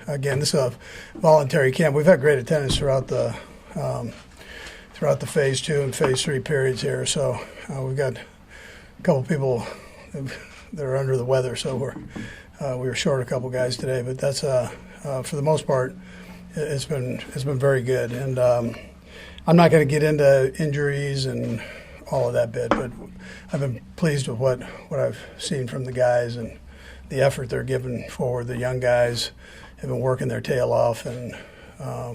again, this is a voluntary camp. We've had great attendance throughout the phase 2 and phase 3 periods here. So we've got a couple people that are under the weather. So we were short a couple guys today, but that's for the most part, it's been very good. And I'm not going to get into injuries and all of that bit, but I've been pleased with what I've seen from the guys and the effort they're giving forward. The young guys have been working their tail off, and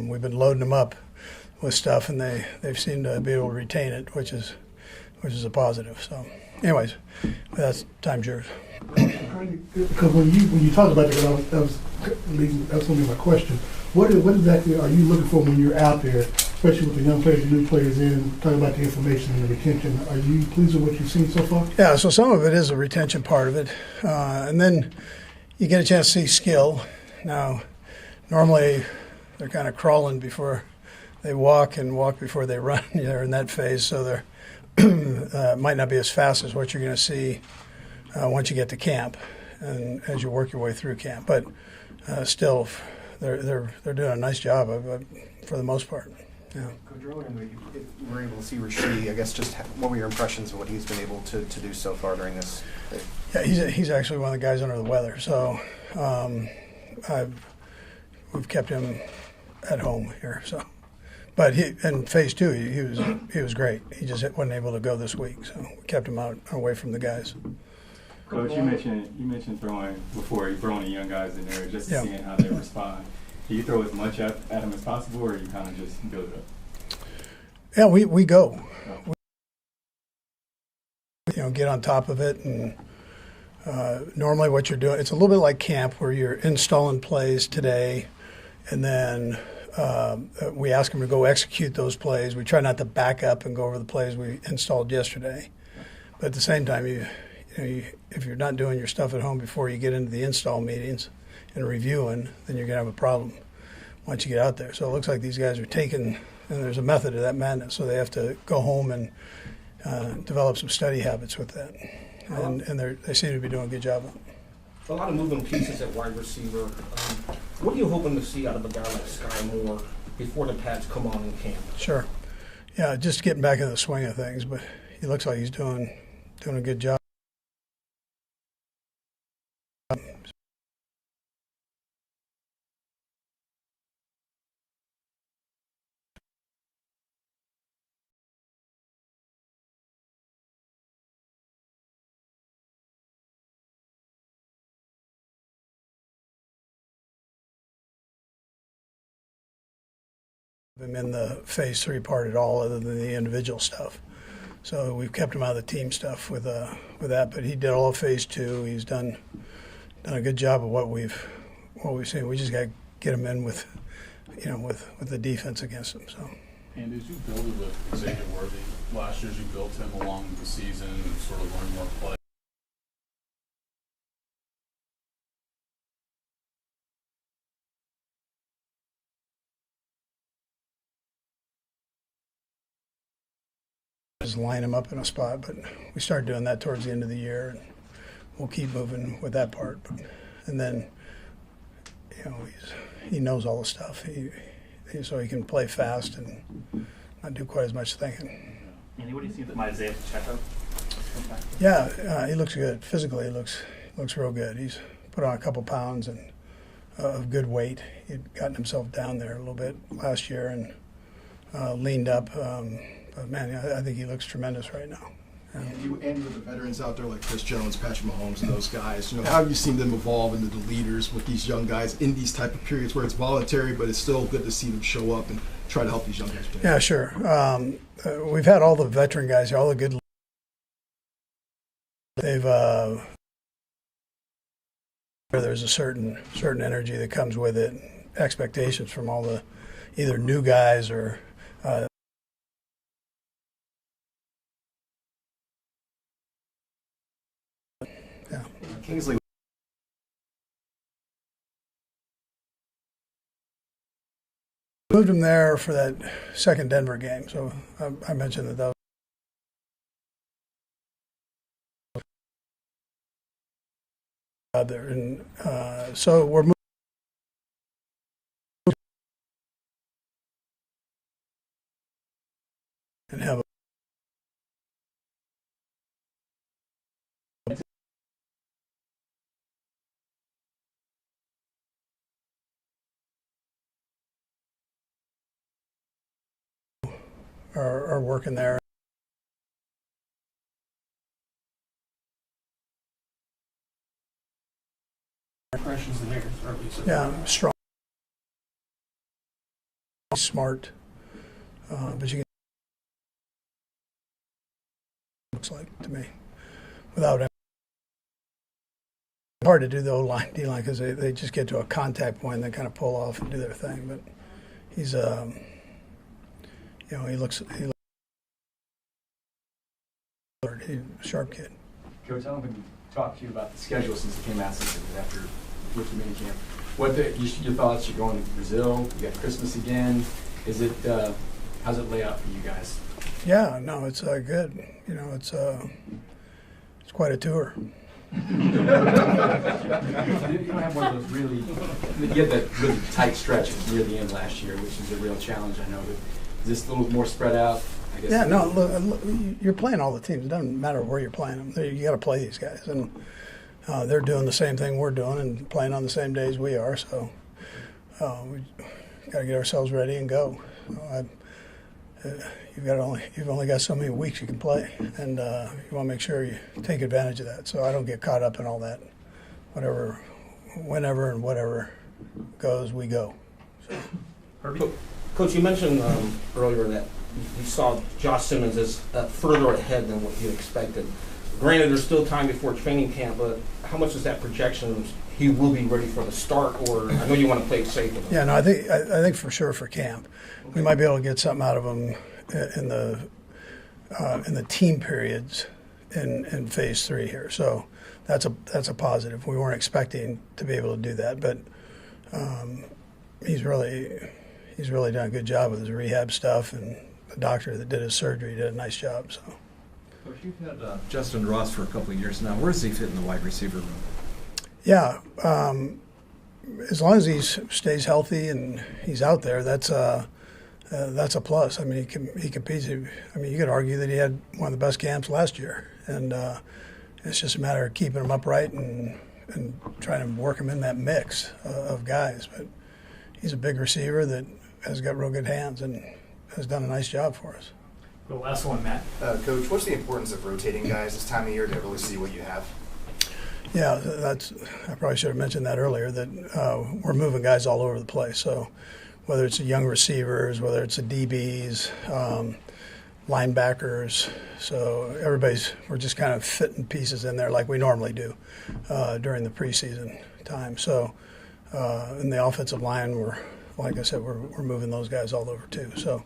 we've been loading them up with stuff, and they've seemed to be able to retain it, which is a positive. So, anyways, that's time's yours. Because when you talk about that was going to be my question. What exactly are you looking for when you're out there, especially with the young players, the new players in, talking about the information and the retention? Are you pleased with what you've seen so far? Yeah, so some of it is a retention part of it. And then you get a chance to see skill. Now, normally they're kind of crawling before they walk and walk before they run. They're in that phase, so they're might not be as fast as what you're going to see once you get to camp and as you work your way through camp. But still, they're doing a nice job of it for the most part. Yeah. Coach, earlier in the week, we were able to see Reid. I guess just what were your impressions of what he's been able to do so far during this? Yeah, he's actually one of the guys under the weather. So we've kept him at home here. So, but in phase 2 he was great. He just wasn't able to go this week, so we kept him out away from the guys. Coach, you mentioned throwing before, you throwing the young guys in there, just seeing how they respond. Do you throw as much at them as possible, or you kind of just build it up? Yeah, we go. We, get on top of it, and normally what you're doing, it's a little bit like camp where you're installing plays today, and then we ask them to go execute those plays. We try not to back up and go over the plays we installed yesterday, but at the same time, if you're not doing your stuff at home before you get into the install meetings and reviewing, then you're going to have a problem once you get out there. So it looks like these guys are taking, and there's a method to that madness, so they have to go home and develop some study habits with that. And they seem to be doing a good job of it. A lot of moving pieces at wide receiver. What are you hoping to see out of a guy like Sky Moore before the pads come on in camp? Sure. Yeah, just getting back into the swing of things, but he looks like he's doing a good job. Him in the phase 3 part at all, other than the individual stuff. So we've kept him out of the team stuff with that. But he did all of phase 2. He's done a good job of what we've seen. We just got to get him in with the defense against him. So. And as you build it with Xavier Worthy, last year as you built him along the season and sort of learned more play. Just line him up in a spot, but we started doing that towards the end of the year, and we'll keep moving with that part. And then, he knows all the stuff. So he can play fast and not do quite as much thinking. Andy, what do you think of Isiah Pacheco? Yeah, he looks good. Physically, he looks real good. He's put on a couple pounds and of good weight. He'd gotten himself down there a little bit last year and leaned up. But, man, I think he looks tremendous right now. Yeah. Andy, with the veterans out there like Chris Jones, Patrick Mahomes, and those guys, how have you seen them evolve into the leaders with these young guys in these type of periods where it's voluntary, but it's still good to see them show up and try to help these young guys play? Yeah, sure. We've had all the veteran guys here, all the good. They've there's a certain energy that comes with it, expectations from all the either new guys or Kingsley. Moved him there for that second Denver game, so I mentioned that was there, and so we're moving. are working there. Impressions in there, Yeah, strong, smart, but you can, looks like to me, without hard to do the O-line, D-line, because they just get to a contact point and they kind of pull off and do their thing. But he's, he looks he's a sharp kid. Coach, I don't think we talked to you about the schedule since it came out after rookie minicamp. What your thoughts? You're going to Brazil. You got Christmas again. Is it how's it lay out for you guys? Yeah, no, it's good. It's quite a tour. You don't have one of those really. You had that really tight stretch near the end last year, which is a real challenge. I know. But is this a little more spread out? I guess. Yeah, no, look, you're playing all the teams. It doesn't matter where you're playing them. You got to play these guys, and they're doing the same thing we're doing and playing on the same days we are. So we got to get ourselves ready and go. You've only got so many weeks you can play, and you want to make sure you take advantage of that. So I don't get caught up in all that. Whenever and whatever goes, we go. So. Coach, you mentioned earlier that you saw Josh Simmons as further ahead than what you expected. Granted, there's still time before training camp, but how much is that projection he will be ready for the start? Or I know you want to play it safe with him. Yeah, no, I think for sure for camp, we might be able to get something out of him in the team periods in phase 3 here. So that's a positive. We weren't expecting to be able to do that, but he's really done a good job with his rehab stuff, and the doctor that did his surgery did a nice job. So. Coach, you've had Justin Ross for a couple of years now. Where does he fit in the wide receiver room? Yeah, as long as he stays healthy and he's out there, that's a plus. I mean, he competes. I mean, you could argue that he had one of the best camps last year, and it's just a matter of keeping him upright and trying to work him in that mix of guys. But he's a big receiver that has got real good hands and has done a nice job for us. The last one, Matt. Coach, what's the importance of rotating guys this time of year to really see what you have? Yeah, I probably should have mentioned that earlier, that we're moving guys all over the place. So whether it's the young receivers, whether it's the DBs, linebackers, so we're just kind of fitting pieces in there like we normally do during the preseason time. So in the offensive line, like I said, we're moving those guys all over too. So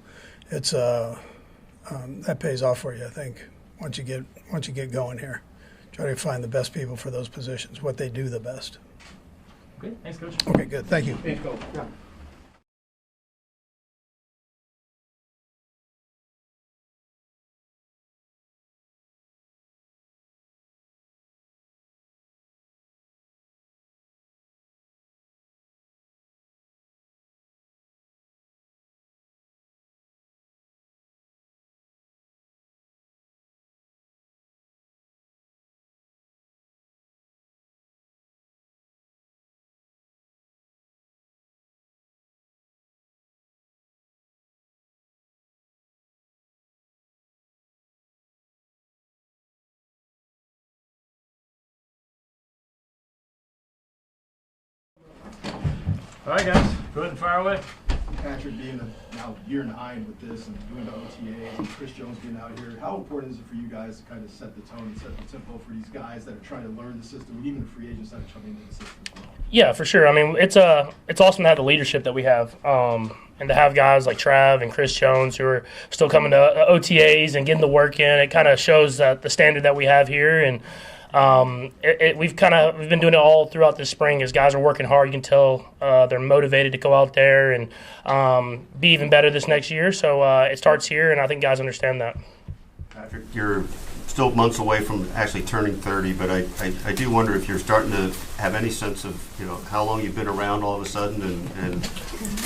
it's that pays off for you, I think, once you get going here. Try to find the best people for those positions, what they do the best. Okay, thanks, Coach. Okay, good. Thank you. Thanks, Coach. Yeah. All right, guys, go ahead and fire away. Patrick, being now year 9 with this and doing the OTAs and Chris Jones being out here, how important is it for you guys to kind of set the tone and set the tempo for these guys that are trying to learn the system, and even the free agents that are coming into the system as well? Yeah, for sure. I mean, it's awesome to have the leadership that we have, and to have guys like Trav and Chris Jones who are still coming to OTAs and getting the work in. It kind of shows the standard that we have here, and we've been doing it all throughout this spring. As guys are working hard, you can tell they're motivated to go out there and be even better this next year. So it starts here, and I think guys understand that. Patrick, you're still months away from actually turning 30, but I do wonder if you're starting to have any sense of, how long you've been around all of a sudden and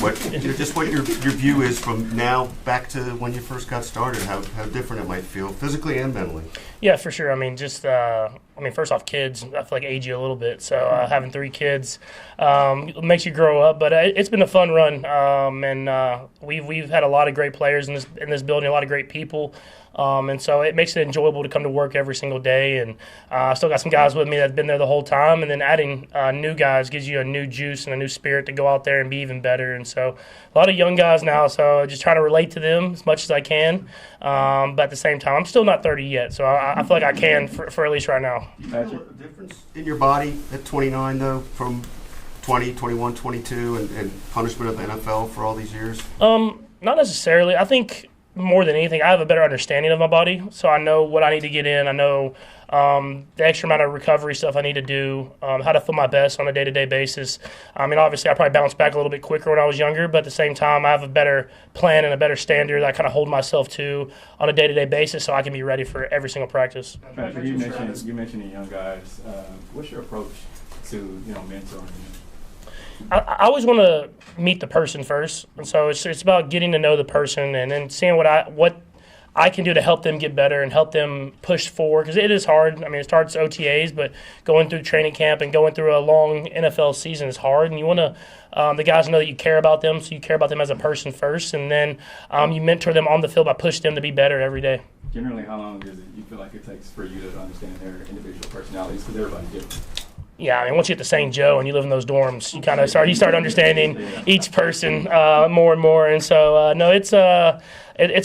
what, just what your view is from now back to when you first got started, how different it might feel physically and mentally. Yeah, for sure. I mean, first off, kids, I feel like age you a little bit. So having 3 kids makes you grow up. But it's been a fun run, and we've had a lot of great players in this building, a lot of great people. And so it makes it enjoyable to come to work every single day. And I still got some guys with me that have been there the whole time. And then adding new guys gives you a new juice and a new spirit to go out there and be even better. And so a lot of young guys now, so just trying to relate to them as much as I can. But at the same time, I'm still not 30 yet. So I feel like I can for at least right now. Patrick, a difference in your body at 29, though, from 20, 21, 22, and punishment of the NFL for all these years? Not necessarily. I think more than anything, I have a better understanding of my body, so I know what I need to get in. I know the extra amount of recovery stuff I need to do, how to feel my best on a day-to-day basis. I mean, obviously, I probably bounced back a little bit quicker when I was younger, but at the same time, I have a better plan and a better standard that I kind of hold myself to on a day-to-day basis so I can be ready for every single practice. Patrick, you mentioned the young guys. What's your approach to mentoring? I always want to meet the person first, and so it's about getting to know the person and then seeing what I can do to help them get better and help them push forward, because it is hard. I mean, it starts OTAs, but going through training camp and going through a long NFL season is hard, and you want to the guys know that you care about them, so you care about them as a person first, and then you mentor them on the field by pushing them to be better every day. Generally, how long does you feel like it takes for you to understand their individual personalities, because everybody's different? Yeah, I mean, once you get to St. Joe and you live in those dorms, you kind of start understanding each person more and more. And so, no, it's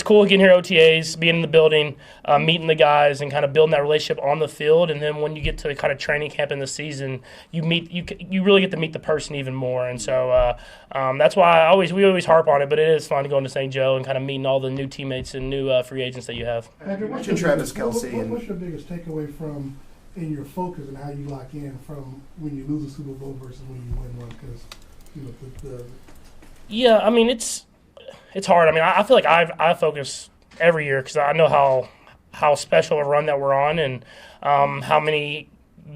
cool getting here OTAs, being in the building, meeting the guys, and kind of building that relationship on the field. And then when you get to kind of training camp in the season, you really get to meet the person even more. And so that's why we always harp on it. But it is fun to go into St. Joe and kind of meeting all the new teammates and new free agents that you have. Patrick, what's your biggest takeaway from in your focus and how you lock in from when you lose a Super Bowl versus when you win one? Because yeah, I mean it's hard. I mean, I feel like I focus every year because I know how special a run that we're on and how many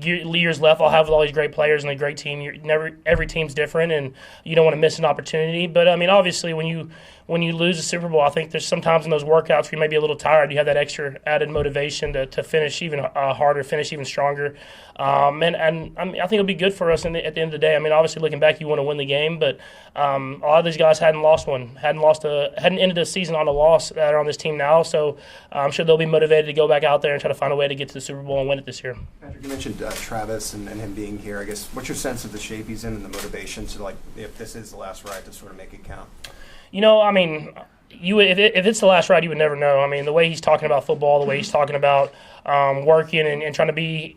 years left I'll have with all these great players and a great team. Every team's different, and you don't want to miss an opportunity. But I mean, obviously, when you lose a Super Bowl, I think there's sometimes in those workouts where you may be a little tired. You have that extra added motivation to finish even harder, finish even stronger. And I mean, I think it'll be good for us at the end of the day. I mean, obviously, looking back, you want to win the game, but a lot of these guys hadn't ended the season on a loss that are on this team now. So I'm sure they'll be motivated to go back out there and try to find a way to get to the Super Bowl and win it this year. Patrick, you mentioned Travis and him being here. I guess what's your sense of the shape he's in and the motivation to, if this is the last ride, to sort of make it count? I mean, if it's the last ride, you would never know. I mean, the way he's talking about football, the way he's talking about working and trying to be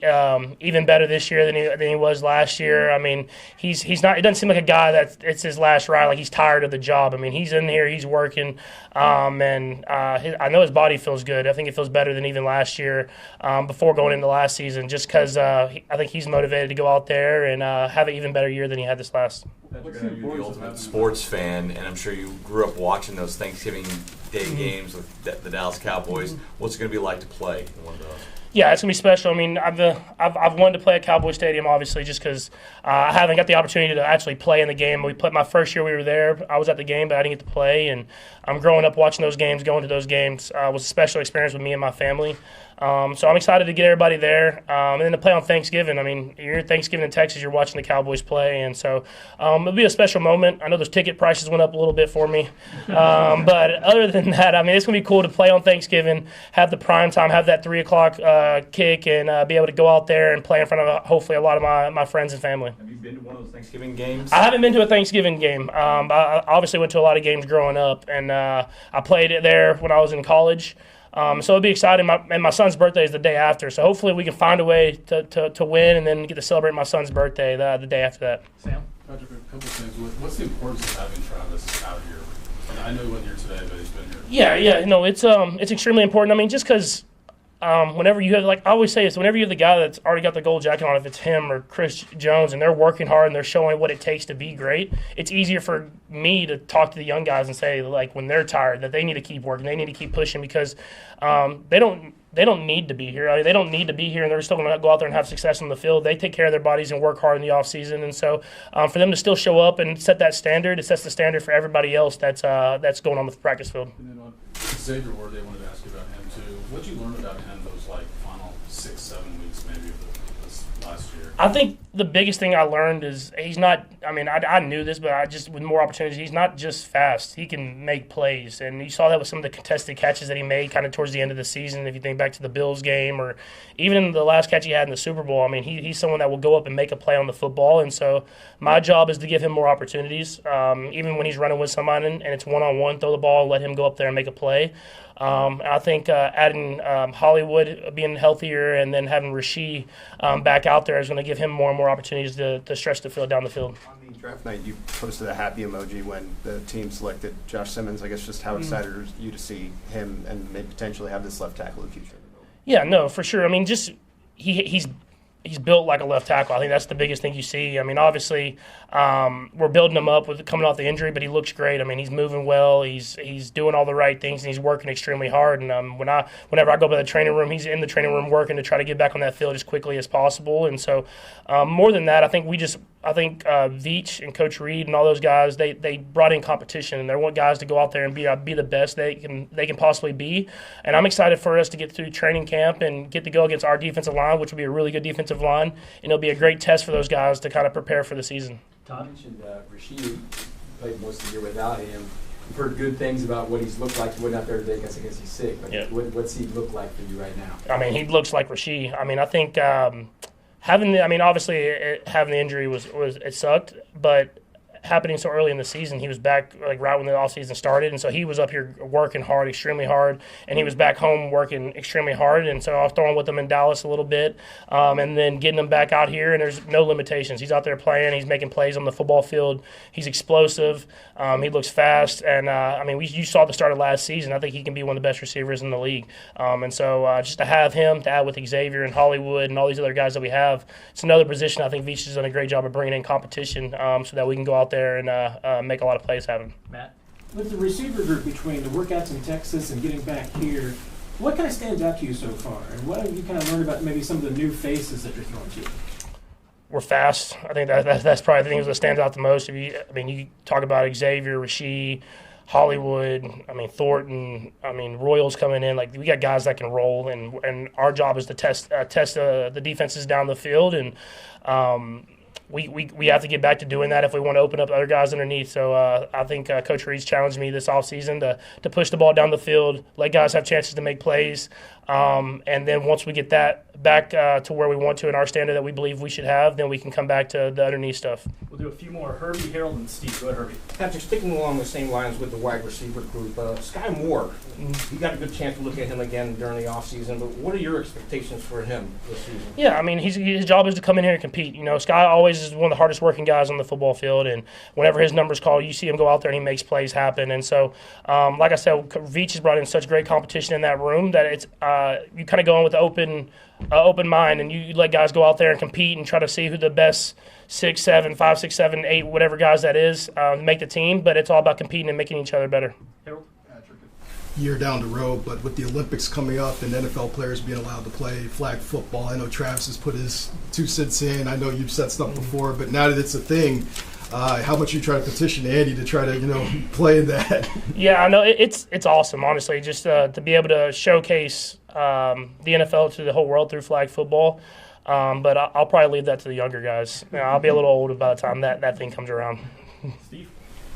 even better this year than he was last year. I mean, he's not. It doesn't seem like a guy that it's his last ride. Like he's tired of the job. I mean, he's in here, he's working, and I know his body feels good. I think it feels better than even last year before going into last season. Just because I think he's motivated to go out there and have an even better year than he had this last. You're the ultimate sports fan, and I'm sure you grew up watching those Thanksgiving Day games with the Dallas Cowboys. What's it going to be like to play in one of those? Yeah, it's gonna be special. I mean, I've wanted to play at Cowboy Stadium, obviously, just because I haven't got the opportunity to actually play in the game. We played my first year we were there. I was at the game, but I didn't get to play. And I'm growing up watching those games, going to those games was a special experience with me and my family. So I'm excited to get everybody there, and then to play on Thanksgiving. I mean, you're Thanksgiving in Texas, you're watching the Cowboys play, and so it'll be a special moment. I know those ticket prices went up a little bit for me, but other than that, I mean, it's gonna be cool to play on Thanksgiving, have the prime time, have that 3 o'clock kick, and be able to go out there and play in front of hopefully a lot of my friends and family. Have you been to one of those Thanksgiving games? I haven't been to a Thanksgiving game. I obviously went to a lot of games growing up, and I played it there when I was in college. So it'll be exciting. My son's birthday is the day after, so hopefully we can find a way to win and then get to celebrate my son's birthday the day after that. Sam? Patrick, a couple things. What's the importance of having Travis out here? And I know he wasn't here today, but he's been here. Yeah. No, it's extremely important. I mean, just because whenever you have, like I always say this, whenever you have the guy that's already got the gold jacket on, if it's him or Chris Jones, and they're working hard and they're showing what it takes to be great, it's easier for me to talk to the young guys and say, like, when they're tired, that they need to keep working, they need to keep pushing, because they don't need to be here. I mean, they don't need to be here, and they're still going to go out there and have success on the field. They take care of their bodies and work hard in the off season, and so for them to still show up and set that standard, it sets the standard for everybody else that's going on the practice field. And then on Xavier Worthy, I wanted to ask you about him too. What did you learn about him those like final 6-7 weeks maybe of this last year? I think the biggest thing I learned is he's not – I mean, I knew this, but with more opportunities, he's not just fast. He can make plays. And you saw that with some of the contested catches that he made kind of towards the end of the season. If you think back to the Bills game, or even the last catch he had in the Super Bowl, I mean, he's someone that will go up and make a play on the football. And so my job is to give him more opportunities. Even when he's running with somebody and it's one-on-one, throw the ball, let him go up there and make a play. I think adding Hollywood being healthier and then having Reid back out there is going to give him more and more opportunities to stretch the field down the field. On the draft night, you posted a happy emoji when the team selected Josh Simmons. I guess just how excited are you to see him and maybe potentially have this left tackle in the future? Yeah, no, for sure. I mean, just he's built like a left tackle. I think that's the biggest thing you see. I mean, obviously, we're building him up with coming off the injury, but he looks great. I mean, he's moving well. He's doing all the right things, and he's working extremely hard. And whenever I go by the training room, he's in the training room working to try to get back on that field as quickly as possible. And so, more than that, I think Veach and Coach Reid and all those guys, they brought in competition, and they want guys to go out there and be the best they can possibly be. And I'm excited for us to get through training camp and get to go against our defensive line, which will be a really good defensive line, and it'll be a great test for those guys to kind of prepare for the season. Tom mentioned Reid played most of the year without him. We've heard good things about what he's looked like. He wasn't out there today because I guess he's sick. But what's he look like for you right now? I mean, he looks like Reid. I mean, I think having the injury was it sucked, but happening so early in the season, he was back like right when the offseason started, and so he was up here working hard, extremely hard, and he was back home working extremely hard, and so I was throwing with him in Dallas a little bit, and then getting him back out here, and there's no limitations. He's out there playing, he's making plays on the football field, he's explosive, he looks fast, and I mean, you saw the start of last season. I think he can be one of the best receivers in the league, and so just to have him, to add with Xavier and Hollywood and all these other guys that we have, it's another position I think Veach has done a great job of bringing in competition, so that we can go out there and make a lot of plays happen. Matt? With the receiver group between the workouts in Texas and getting back here, what kind of stands out to you so far? And what have you kind of learned about maybe some of the new faces that you're throwing to? We're fast. I think that's probably the thing that stands out the most. You talk about Xavier, Reid, Hollywood, Thornton, Royals coming in. Like, we got guys that can roll, and our job is to test the defenses down the field, and we have to get back to doing that if we want to open up other guys underneath. So I think Coach Reid's challenged me this offseason to push the ball down the field, let guys have chances to make plays, and then once we get that back to where we want to in our standard that we believe we should have, then we can come back to the underneath stuff. We'll do a few more. Herbie, Harold, and Steve. Go ahead, Herbie. Patrick, sticking along the same lines with the wide receiver group, Sky Moore, you got a good chance to look at him again during the offseason, but what are your expectations for him this season? Yeah, his job is to come in here and compete. Sky always is one of the hardest working guys on the football field, and whenever his number's called, you see him go out there and he makes plays happen. And so, like I said, Veach has brought in such great competition in that room that it's you kind of go in with an open mind, and you let guys go out there and compete and try to see who the best 5, 6, 7, 8, whatever guys that is, make the team. But it's all about competing and making each other better. Harold? Year down the road, but with the Olympics coming up and NFL players being allowed to play flag football, I know Travis has put his 2 cents in. I know you've said stuff before, but now that it's a thing, how much you try to petition Andy to try to play in that? Yeah, I know it's awesome, honestly, just to be able to showcase the NFL to the whole world through flag football. But I'll probably leave that to the younger guys. I'll be a little older by the time that thing comes around. Steve?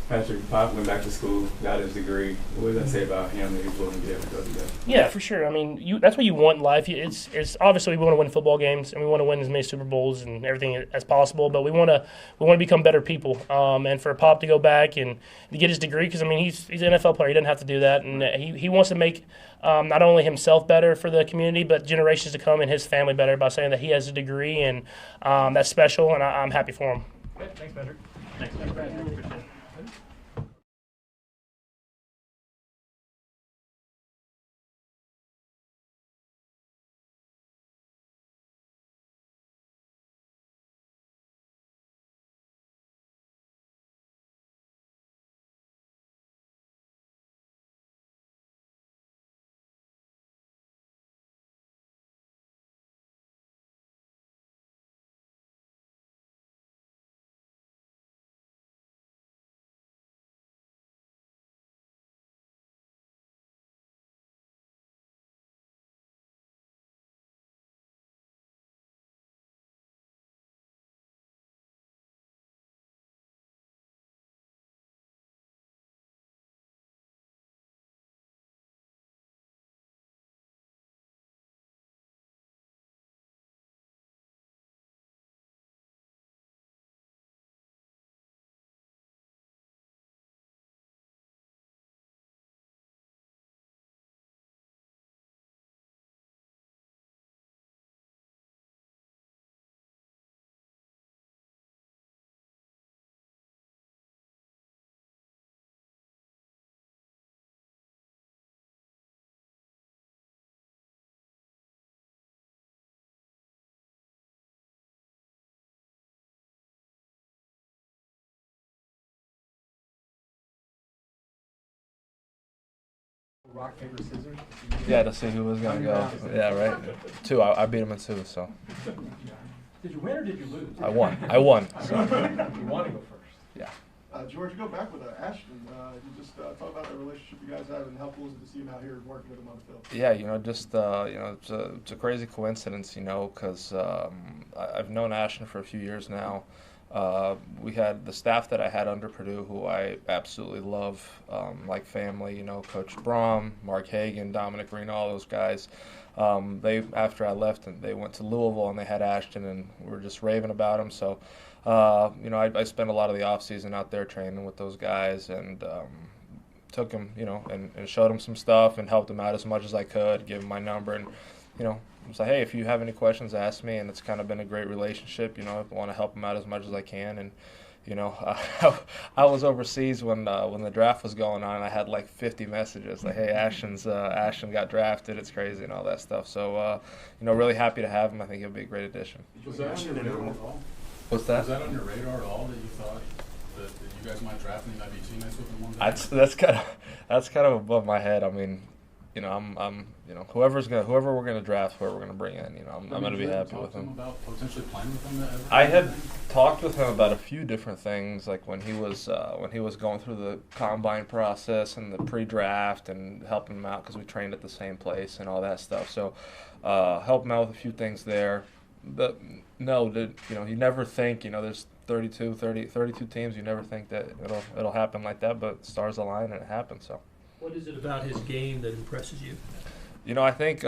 Patrick, Pop went back to school, got his degree. What does that say about him that he's willing to be able to go do that? Yeah, for sure. That's what you want in life. It's obviously we want to win football games and we want to win as many Super Bowls and everything as possible. But we want to become better people. And for Pop to go back and to get his degree, because he's an NFL player, he doesn't have to do that, and he wants to make not only himself better for the community, but generations to come and his family better by saying that he has a degree, and that's special, and I'm happy for him. Okay, thanks, Patrick. Thanks, Patrick. rock, paper, scissors? Yeah, to see who was going to go. Yeah, right. 2. I beat him in 2, so. Did you win or did you lose? I won. I won. You want to go first? Yeah. George, go back with Ashton. You just talk about the relationship you guys have and how cool is it to see him out here working with him on the field? Yeah, it's a crazy coincidence, because I've known Ashton for a few years now. We had the staff that I had under Purdue, who I absolutely love, like family. Coach Brom, Mark Hagan, Dominic Reno, all those guys. After I left, and they went to Louisville, and they had Ashton, and we were just raving about him. So, I spent a lot of the off season out there training with those guys, and took him, and showed him some stuff, and helped him out as much as I could. Give him my number, and was like, hey, if you have any questions, ask me. And it's kind of been a great relationship. I want to help him out as much as I can. And I was overseas when the draft was going on. And I had like 50 messages like, hey, Ashton got drafted. It's crazy and all that stuff. So really happy to have him. I think he'll be a great addition. Was that on your radar at all? What's that? Was that on your radar at all that you thought that you guys might draft and you might be teammates with him one day? That's kind of above my head. I mean, I'm whoever we're gonna draft, whoever we're gonna bring in, I'm gonna be happy with him. About potentially playing with him ever? I had talked with him about a few different things, like when he was going through the combine process and the pre-draft, and helping him out because we trained at the same place and all that stuff. So help him out with a few things there. But no, you never think, there's 32 teams. You never think that it'll happen like that, but stars align and it happens. So. What is it about his game that impresses you? I think,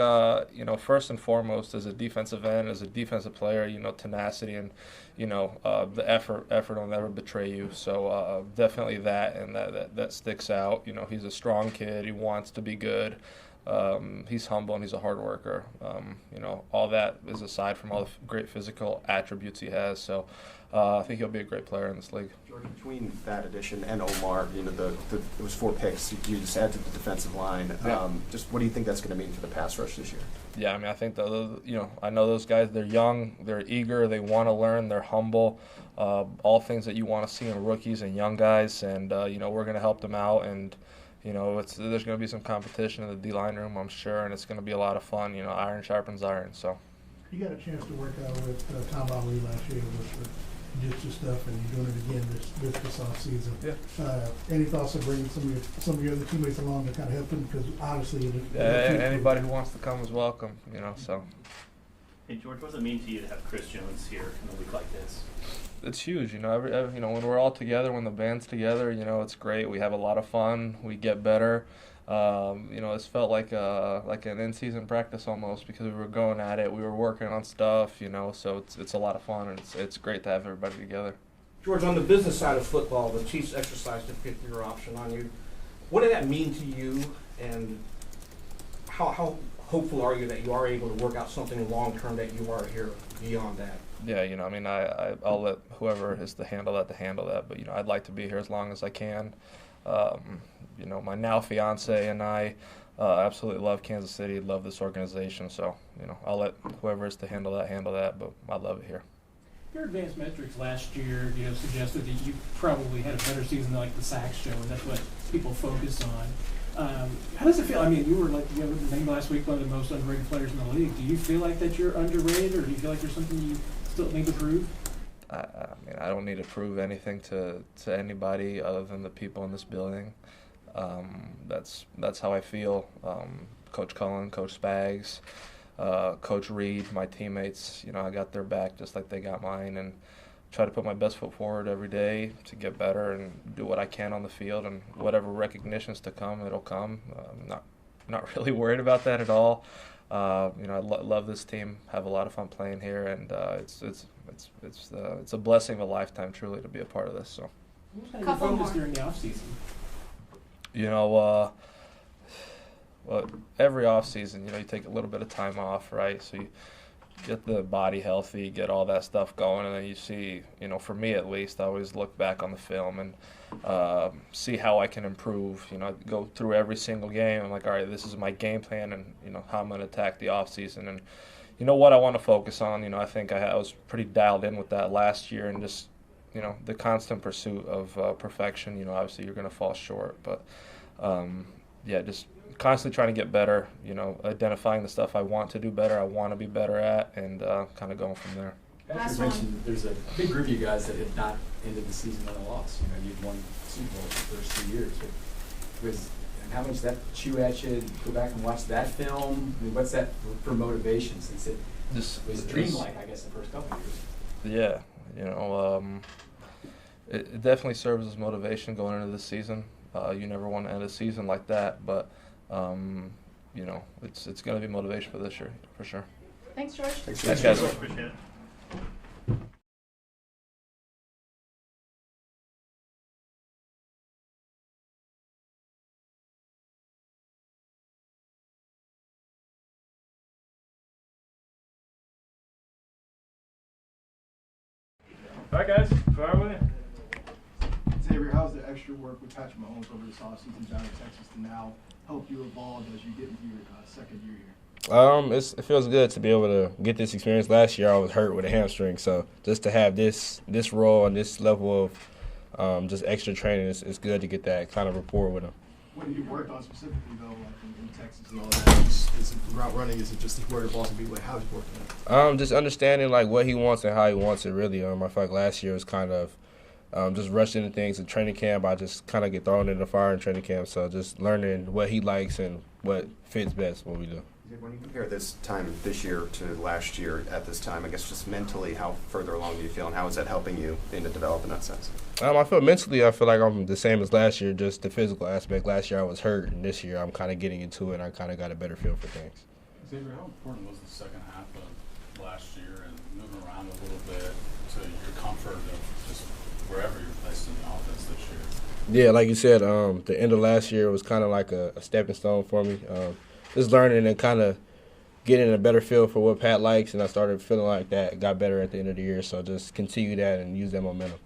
first and foremost, as a defensive end, as a defensive player, tenacity and, the effort will never betray you. So definitely that, and that sticks out. He's a strong kid. He wants to be good. He's humble and he's a hard worker. All that is aside from all the great physical attributes he has. So I think he'll be a great player in this league. George, between that addition and Omar, it was 4 picks. You just add to the defensive line. Yeah. Just what do you think that's going to mean for the pass rush this year? Yeah, I think I know those guys. They're young, they're eager, they want to learn, they're humble. All things that you want to see in rookies and young guys, and we're going to help them out. And there's going to be some competition in the D-line room, I'm sure, and it's going to be a lot of fun. Iron sharpens iron. So. You got a chance to work out with Tom Ali last year with the jiu-jitsu stuff, and you're doing it again this off season. Yeah. Any thoughts of bringing some of your other teammates along to kind of help them? Because obviously, anybody who wants to come is welcome. So. Hey George, what does it mean to you to have Chris Jones here in a week like this? It's huge. When we're all together, when the band's together, it's great. We have a lot of fun. We get better. It's felt like an in-season practice almost, because we were going at it. We were working on stuff, so it's a lot of fun, and it's great to have everybody together. George, on the business side of football, the Chiefs exercised a fifth-year option on you. What did that mean to you, and how hopeful are you that you are able to work out something long-term that you are here beyond that? Yeah, I'll let whoever is to handle that, but, I'd like to be here as long as I can. My now fiance and I absolutely love Kansas City, love this organization. So, I'll let whoever is to handle that, but I love it here. Your advanced metrics last year, suggested that you probably had a better season than like the sacks show, and that's what people focus on. How does it feel? You were named last week one of the most underrated players in the league. Do you feel like that you're underrated, or do you feel like there's something you still need to prove? I don't need to prove anything to anybody other than the people in this building. That's how I feel. Coach Cullen, Coach Spags, Coach Reid, my teammates, I got their back just like they got mine, and try to put my best foot forward every day to get better and do what I can on the field, and whatever recognition's to come, it'll come. Not really worried about that at all. I love this team, have a lot of fun playing here, and it's a blessing of a lifetime, truly, to be a part of this. So. What was kind of your focus during the off season? Well, every off season, you take a little bit of time off, right? So you get the body healthy, get all that stuff going, and then you see, for me at least, I always look back on the film and see how I can improve. I go through every single game. I'm like, all right, this is my game plan, and how I'm going to attack the off season, and what I want to focus on. I think I was pretty dialed in with that last year, and just the constant pursuit of perfection. Obviously you're going to fall short, but just constantly trying to get better, identifying the stuff I want to do better, I want to be better at, and kind of going from there. Patrick mentioned there's a big group of you guys that had not ended the season with a loss. You'd won Super Bowl for the first 2 years. And how much did that chew at you? Go back and watch that film. I mean, what's that for motivation, since it was dreamlike, I guess, the first couple of years? Yeah, it definitely serves as motivation going into the season. You never want to end a season like that, but it's going to be motivation for this year for sure. Thanks, George. Thanks guys. Appreciate it. All right, guys, fire away. Xavier, how's the extra work with Patrick Mahomes over this offseason down in Texas to now help you evolve as you get into your second year here? It feels good to be able to get this experience. Last year I was hurt with a hamstring, so just to have this role and this level of just extra training, it's good to get that kind of rapport with him. What have you worked on specifically, though, like in Texas and all that? Is it route running? Is it just where the ball's going to be? Like, how's he working on it? Just understanding like what he wants and how he wants it, really. I feel like last year was kind of just rushing into things in training camp. I just kind of get thrown in the fire in training camp, so just learning what he likes and what fits best what we do. When you compare this time this year to last year at this time, I guess just mentally, how further along do you feel, and how is that helping you in the development in that sense? I feel mentally, I feel like I'm the same as last year, just the physical aspect. Last year I was hurt, and this year I'm kind of getting into it, and I kind of got a better feel for things. Xavier, how important was the second half of last year and moving around a little bit to your comfort of just wherever you're placed in the offense this year? Yeah, like you said, the end of last year was kind of like a stepping stone for me. Just learning and kind of getting a better feel for what Pat likes, and I started feeling like that got better at the end of the year, so just continue that and use that momentum.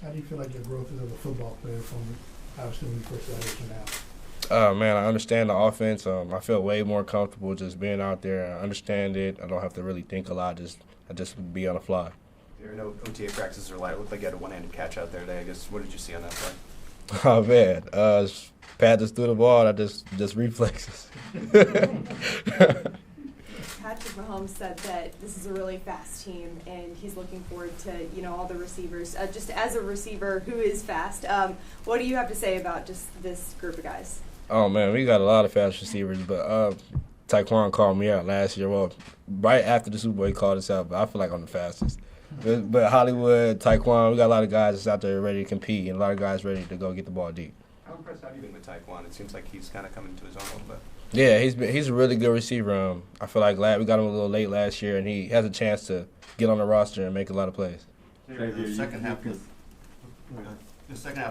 How do you feel like your growth is as a football player from obviously when you first got here to now? Man, I understand the offense. I feel way more comfortable just being out there. I understand it. I don't have to really think a lot. I just be on the fly. There are no OTA practices or light. It looked like you had a one-handed catch out there today. I guess, what did you see on that play? Oh, man. Pat just threw the ball, and I just reflexes. Patrick Mahomes said that this is a really fast team, and he's looking forward to all the receivers. Just as a receiver who is fast, what do you have to say about just this group of guys? Oh, man, we got a lot of fast receivers, but Taekwon called me out last year. Well, right after the Super Bowl, he called us out, but I feel like I'm the fastest. But Hollywood, Taekwon, we got a lot of guys that's out there ready to compete, and a lot of guys ready to go get the ball deep. How impressed have you been with Taekwon? It seems like he's kind of coming to his own a little bit. Yeah, he's a really good receiver. I feel like we got him a little late last year, and he has a chance to get on the roster and make a lot of plays. The second half of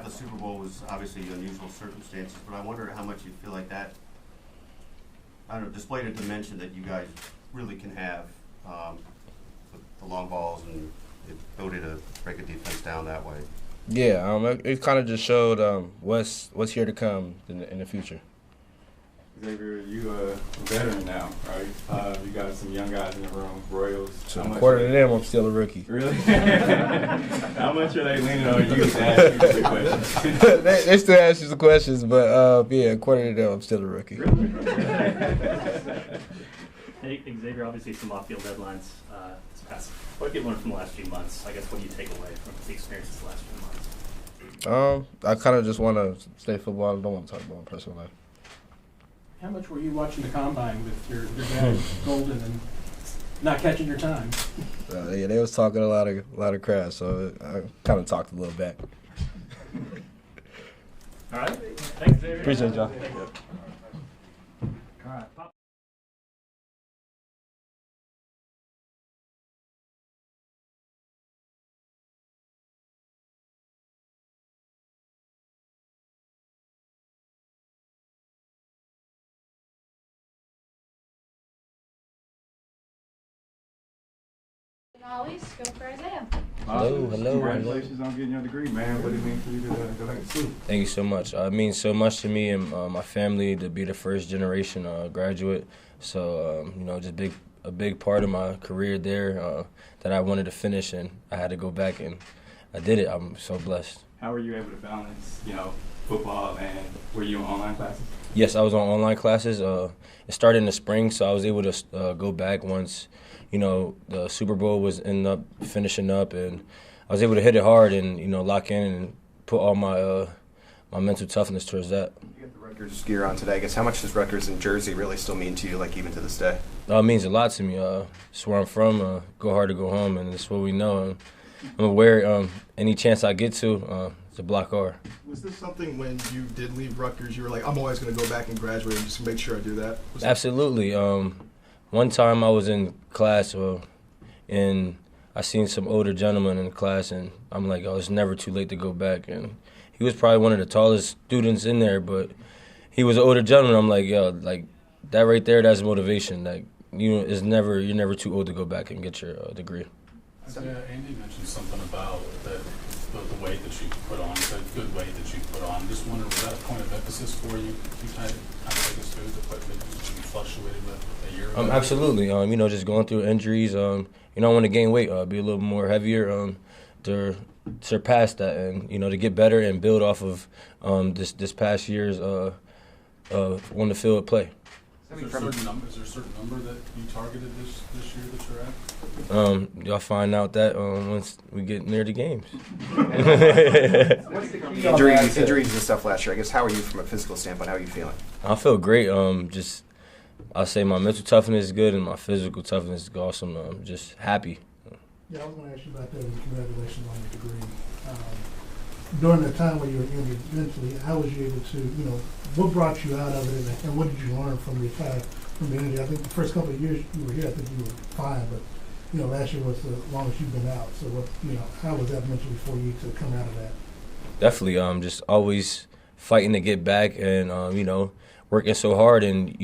the Super Bowl was obviously unusual circumstances, but I wonder how much you feel like that, displayed a dimension that you guys really can have with the long balls and the ability to break a defense down that way. Yeah, it kind of just showed what's here to come in the future. Xavier, you a veteran now, right? You got some young guys in the room, Royals. So according to them, I'm still a rookie. Really? How much are they leaning on you to ask you the questions? they still ask you some questions, but yeah, according to them, I'm still a rookie. Hey, Xavier, obviously some off-field deadlines this past. What have you learned from the last few months? I guess what do you take away from the experiences the last few months? I kind of just want to stay football. I don't want to talk about my personal life. How much were you watching the combine with your dad, Golden, and not catching your time? Yeah, they was talking a lot of crap, so I kind of talked a little back. All right. Thanks, Xavier. Appreciate y'all. All right. Ollies, go for Isiah. Hello. Congratulations on getting your degree, man. What do it mean for you to go back to school? Thank you so much. It means so much to me and my family to be the first generation graduate. So just a big part of my career there that I wanted to finish, and I had to go back and I did it. I'm so blessed. How were you able to balance, football, and were you in online classes? Yes, I was on online classes. It started in the spring, so I was able to go back once, the Super Bowl was finishing up, and I was able to hit it hard and, lock in and put all my my mental toughness towards that. You got the Rutgers gear on today. I guess how much does Rutgers and Jersey really still mean to you, like even to this day? It means a lot to me. It's where I'm from. Go hard to go home, and it's what we know. I'm aware any chance I get to, it's a block R. Was this something when you did leave Rutgers, you were like, I'm always going to go back and graduate and just make sure I do that? Absolutely. One time I was in class and I seen some older gentlemen in the class, and I'm like, oh, it's never too late to go back. And he was probably one of the tallest students in there, but he was an older gentleman. I'm like, yo, like that right there, that's motivation. Like you're never too old to go back and get your degree. Andy mentioned something about the weight that you put on, the good weight that you put on. Just wondering, was that a point of emphasis for you? You kind of take us through the weight that you fluctuated with a year ago? Absolutely. Just going through injuries. I want to gain weight, be a little more heavier, to surpass that, and to get better and build off of this past year's on the field play. Is there a certain number that you targeted this year that you're at? Y'all find out that once we get near the games. Injuries and stuff last year. I guess how are you from a physical standpoint? How are you feeling? I feel great. I'll say my mental toughness is good and my physical toughness is awesome. Just happy. Yeah, I was going to ask you about that, and congratulations on your degree. During the time when you were injured mentally, how was you able to, what brought you out of it, and what did you learn from the injury? I think the first couple of years you were here, I think you were fine, but last year was the longest you've been out. So how was that mentally for you to come out of that? Definitely, just always fighting to get back, and working so hard, and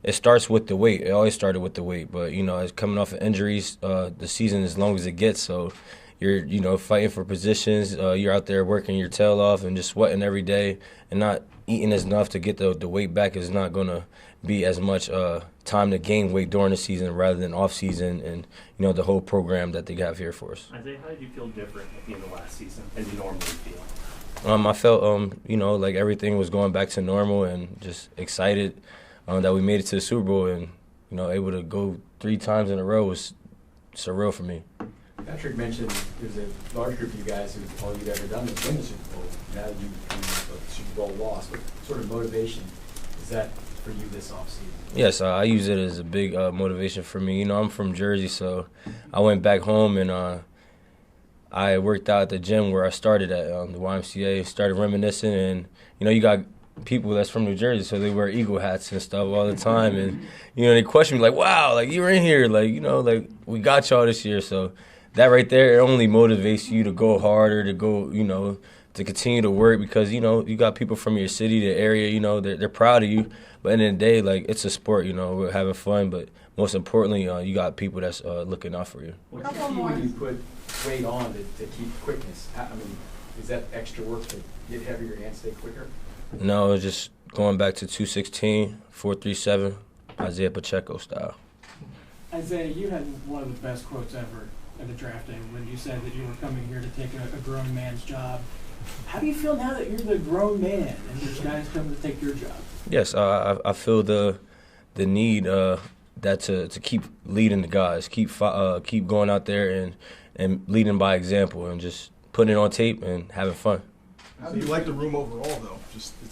it starts with the weight. It always started with the weight, but it's coming off of injuries. The season as long as it gets, so. You're fighting for positions. You're out there working your tail off and just sweating every day, and not eating enough to get the weight back is not going to be as much time to gain weight during the season rather than off season, and the whole program that they have here for us. Isiah, how did you feel different at the end of last season as you normally feel? I felt like everything was going back to normal, and just excited that we made it to the Super Bowl, and able to go 3 times in a row was surreal for me. Patrick mentioned there's a large group of you guys who all you've ever done is win the Super Bowl. Now you become a Super Bowl loss. What sort of motivation is that for you this offseason? Yes, I use it as a big motivation for me. I'm from Jersey, so I went back home and I worked out at the gym where I started at the YMCA, started reminiscing, and you got people that's from New Jersey, so they wear Eagle hats and stuff all the time, and they question me like, wow, like you were in here, like we got y'all this year. So that right there, it only motivates you to go harder, to go, to continue to work, because, you got people from your city, the area, they're proud of you. But at the end of the day, like, it's a sport, we're having fun. But most importantly, you got people that's looking out for you. What's the key when you put weight on to keep quickness? Is that extra work to get heavier and stay quicker? No, it's just going back to 216, 437, Isiah Pacheco style. Isiah, you had one of the best quotes ever at the drafting when you said that you were coming here to take a grown man's job. How do you feel now that you're the grown man and there's guys coming to take your job? Yes, I feel the need that to keep leading the guys, keep going out there and leading by example, and just putting it on tape and having fun. How do you like the room overall, though?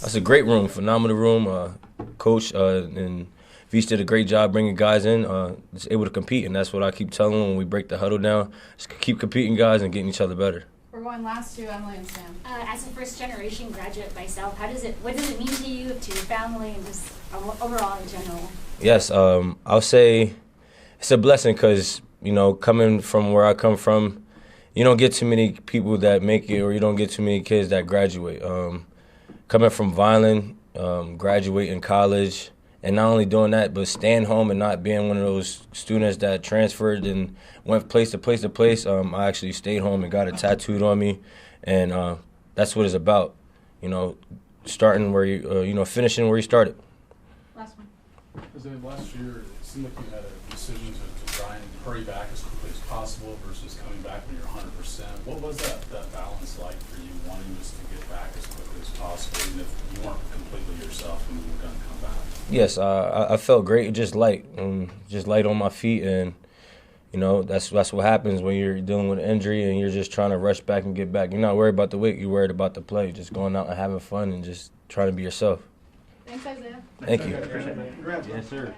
That's a great room, phenomenal room. Coach and Vish did a great job bringing guys in, just able to compete, and that's what I keep telling them when we break the huddle down. Just keep competing, guys, and getting each other better. We're going last to Emily and Sam. As a first-generation graduate myself, what does it mean to you, to your family, and just overall in general? Yes, I'll say it's a blessing because, coming from where I come from, you don't get too many people that make it, or you don't get too many kids that graduate. Coming from Vineland, graduating college, and not only doing that, but staying home and not being one of those students that transferred and went place to place to place. I actually stayed home and got it tattooed on me, and that's what it's about. Starting where you, finishing where you started. Last one. Because last year, it seemed like you had a decision to try and hurry back as quickly as possible versus coming back when you're 100%. What was that balance like for you, wanting just to get back as quickly as possible, even if you weren't completely yourself when you were going to come back? Yes, I felt great, just light on my feet, and you know that's what happens when you're dealing with an injury and you're just trying to rush back and get back. You're not worried about the weight, you're worried about the play, just going out and having fun and just trying to be yourself. Thanks, Isiah. Thank you. Congrats. Yes, sir.